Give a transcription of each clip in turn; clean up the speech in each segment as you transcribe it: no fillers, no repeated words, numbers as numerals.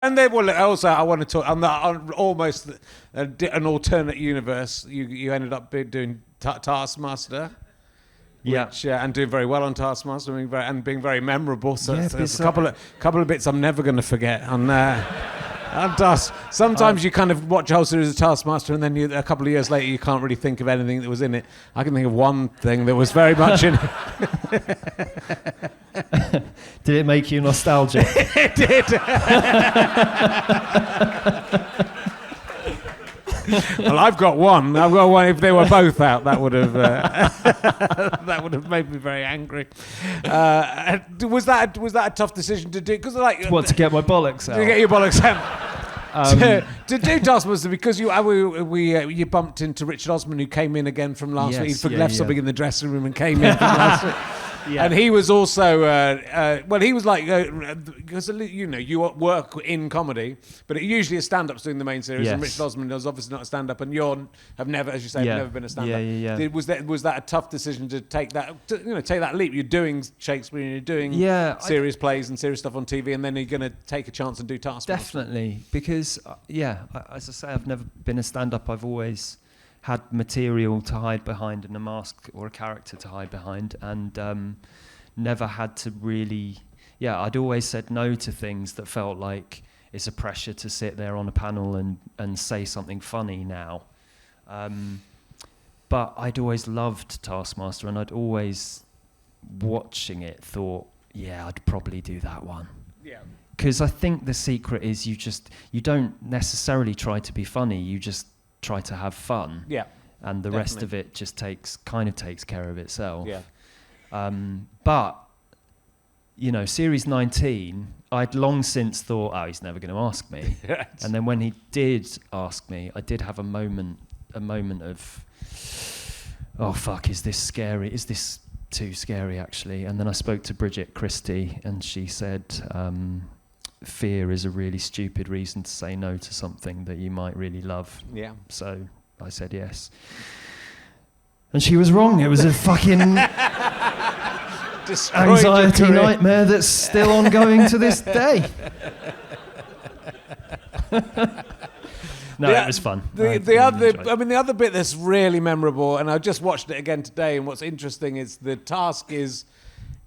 And then, well, also, I want to talk on almost an alternate universe. You ended up doing Taskmaster. Which, and doing very well on Taskmaster and being very memorable. So there's a couple of bits I'm never going to forget on Task. Sometimes you kind of watch a whole series of Taskmaster and then a couple of years later you can't really think of anything that was in it. I can think of one thing that was very much in it. Did it make you nostalgic? It did. Well, I've got one. If they were both out, that would have made me very angry. Was that a tough decision to do? Because to get my bollocks out. To get your bollocks out. To do Taskmaster because you bumped into Richard Osman, who came in again from last week. He left something in the dressing room and came in from last week. Yeah. And he was also, he was like, because you work in comedy, but it usually is stand-ups doing the main series, and Richard Osman is obviously not a stand-up, and have never, as you say, never been a stand-up. Yeah. Was that a tough decision to take that, take that leap? You're doing Shakespeare, and you're doing serious plays and serious stuff on TV, and then you're going to take a chance and do Taskmaster. Definitely, because, as I say, I've never been a stand-up. I've always had material to hide behind and a mask or a character to hide behind, and never had to really... I'd always said no to things that felt like it's a pressure to sit there on a panel and say something funny now. But I'd always loved Taskmaster, and I'd always, watching it, thought, I'd probably do that one. Yeah. Because I think the secret is you don't necessarily try to be funny, you just try to have fun, and the rest of it just takes care of itself. But series 19, I'd long since thought, he's never going to ask me. And then when he did ask me, I did have a moment of, oh fuck, is this scary? Is this too scary actually? And then I spoke to Bridget Christie, and she said, fear is a really stupid reason to say no to something that you might really love. Yeah. So I said yes. And she was wrong. It was a fucking anxiety nightmare that's still ongoing to this day. It was fun. The other bit that's really memorable, and I just watched it again today, and what's interesting is the task is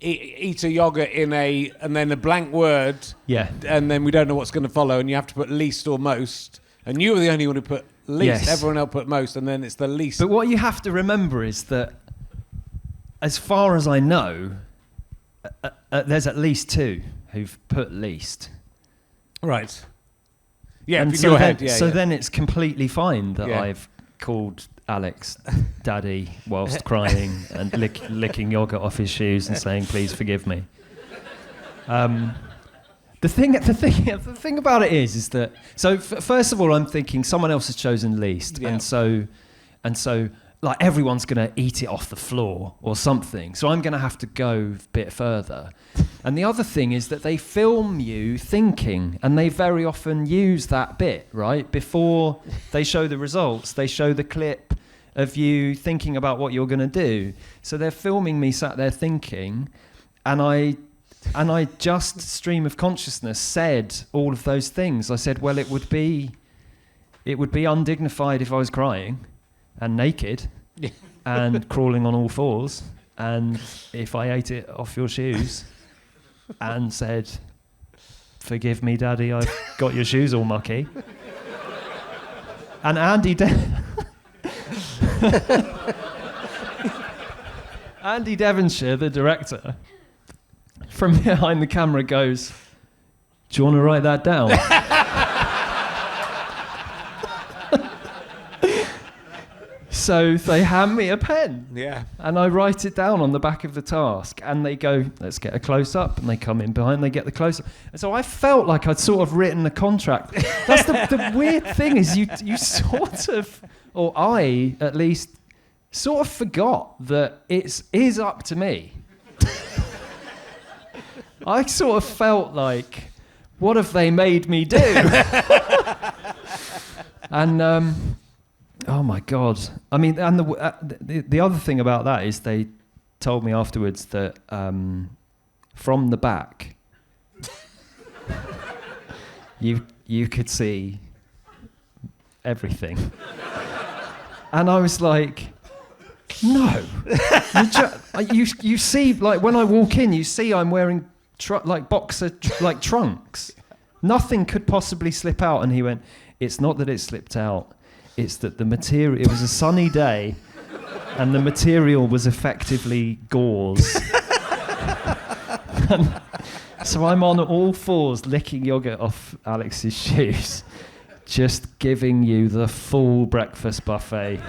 eat a yogurt and then a blank word, and then we don't know what's going to follow, and you have to put least or most, and you were the only one who put least. Everyone else put most, and then it's the least. But what you have to remember is that, as far as I know, there's at least 2 who've put least. Right. Yeah. And then it's completely fine that I've called Alex daddy whilst crying and licking yogurt off his shoes and saying please forgive me. The thing about it is that first of all I'm thinking someone else has chosen least, and so like everyone's going to eat it off the floor or something, so I'm going to have to go a bit further. And the other thing is that they film you thinking, and they very often use that bit, right? Before they show the results, they show the clip of you thinking about what you're going to do. So they're filming me sat there thinking, and I just stream of consciousness said all of those things. I said, well, it would be undignified if I was crying and naked and crawling on all fours, and if I ate it off your shoes and said, forgive me, Daddy, I've got your shoes all mucky. And Andy Devonshire, the director, from behind the camera goes, do you want to write that down? So they hand me a pen, and I write it down on the back of the task, and they go, let's get a close-up, and they come in behind, they get the close-up. And so I felt like I'd sort of written a contract. That's the weird thing is you sort of, or I at least, sort of forgot that it is up to me. I sort of felt like, what have they made me do? And oh my God! I mean, and the other thing about that is they told me afterwards that from the back, you could see everything. And I was like, no. You see, like when I walk in, you see I'm wearing boxer trunks. Nothing could possibly slip out. And he went, it's not that it slipped out. It's that the material, it was a sunny day and the material was effectively gauze. So I'm on all fours licking yogurt off Alex's shoes, just giving you the full breakfast buffet.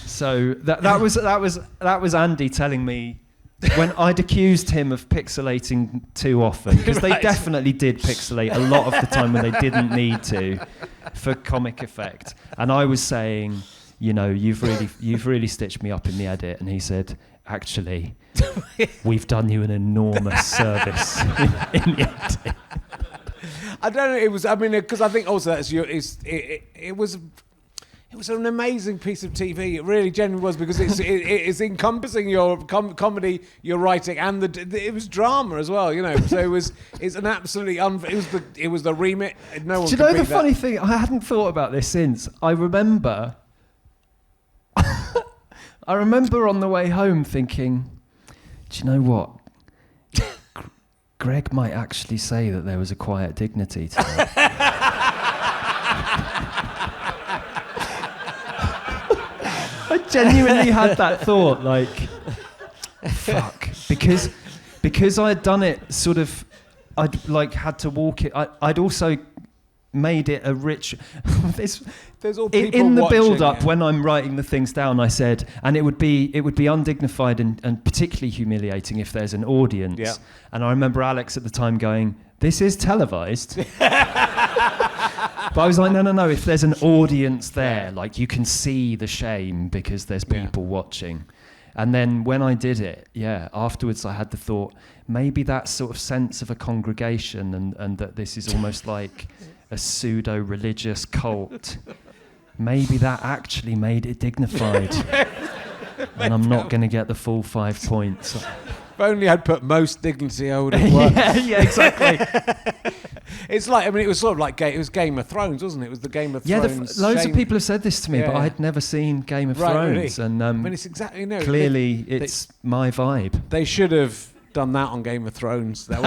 So that was Andy telling me when I'd accused him of pixelating too often, because they definitely did pixelate a lot of the time when they didn't need to for comic effect. And I was saying, you know, you've really stitched me up in the edit. And he said, actually, we've done you an enormous service in the editing. I don't know. It was. I mean, because I think also that's it was an amazing piece of TV. It really genuinely was, because it's encompassing your comedy, your writing, and it was drama as well. You know, so it's an absolutely it was the remit. No one. Do you know the funny thing? I hadn't thought about this since. I remember on the way home thinking, do you know what? Greg might actually say that there was a quiet dignity to it. I genuinely had that thought, like, fuck, because I had done it sort of, I'd like had to walk it. I'd also made it a rich. There's all people in the watching, build-up yeah. when I'm writing the things down. I said, and it would be undignified and particularly humiliating if there's an audience. Yeah. And I remember Alex at the time going, "This is televised." But I was like, no. If there's an audience there, like you can see the shame because there's people watching. And then when I did it, afterwards I had the thought, maybe that sort of sense of a congregation and that this is almost like a pseudo-religious cult, maybe that actually made it dignified. And I'm not going to get the full 5 points. If only I'd put most dignity, I would have won. yeah, exactly. It's like, I mean, it was sort of like it was Game of Thrones, wasn't it? It was the Game of Thrones. Loads of people have said this to me, but I'd never seen Game of Thrones. Really? And I mean, it's exactly, clearly it's my vibe. They should have done that on Game of Thrones. That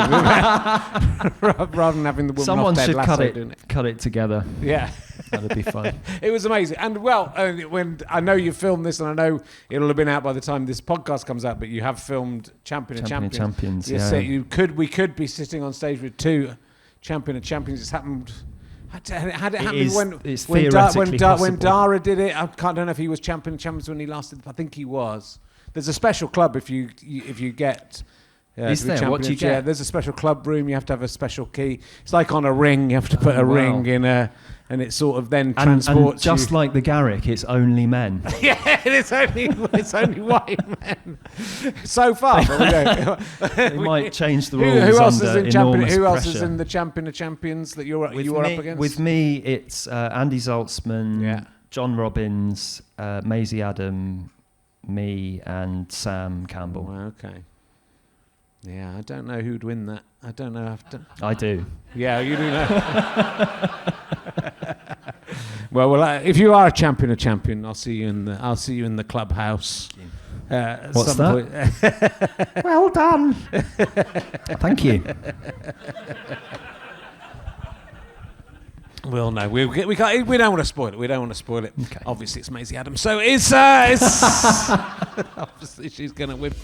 would rather than having the woman Someone off Ted should Lasso cut it together. Yeah. That'd be fun. It was amazing. And well, when I know you filmed this, and I know it'll have been out by the time this podcast comes out, but you have filmed Champion of Champions. Yeah. We could be sitting on stage with two Champion of Champions. It's happened. Had it happened when Dara did it. I don't know if he was Champion of Champions when he lasted. I think he was. There's a special club if you get. Is there? What do you get? Yeah, there's a special club room. You have to have a special key. It's like on a ring. You have to put a ring in and it sort of then transports and just you. like the Garrick, it's only men. Yeah, it's only white men. So far, but we don't. We might change the rules. Who else under is in enormous Who else is pressure. in the Champion of Champions that you are up against? With me, it's Andy Zaltzman, John Robbins, Maisie Adam, me, and Sam Campbell. Okay. Yeah, I don't know who'd win that. I don't know. I do. Yeah, you do know. Well, if you are a Champion of Champion, I'll see you in the clubhouse. What's that? Well done. Thank you. Well, no, we can't. We don't want to spoil it. Okay. Obviously, it's Maisie Adams, so it's obviously she's going to win.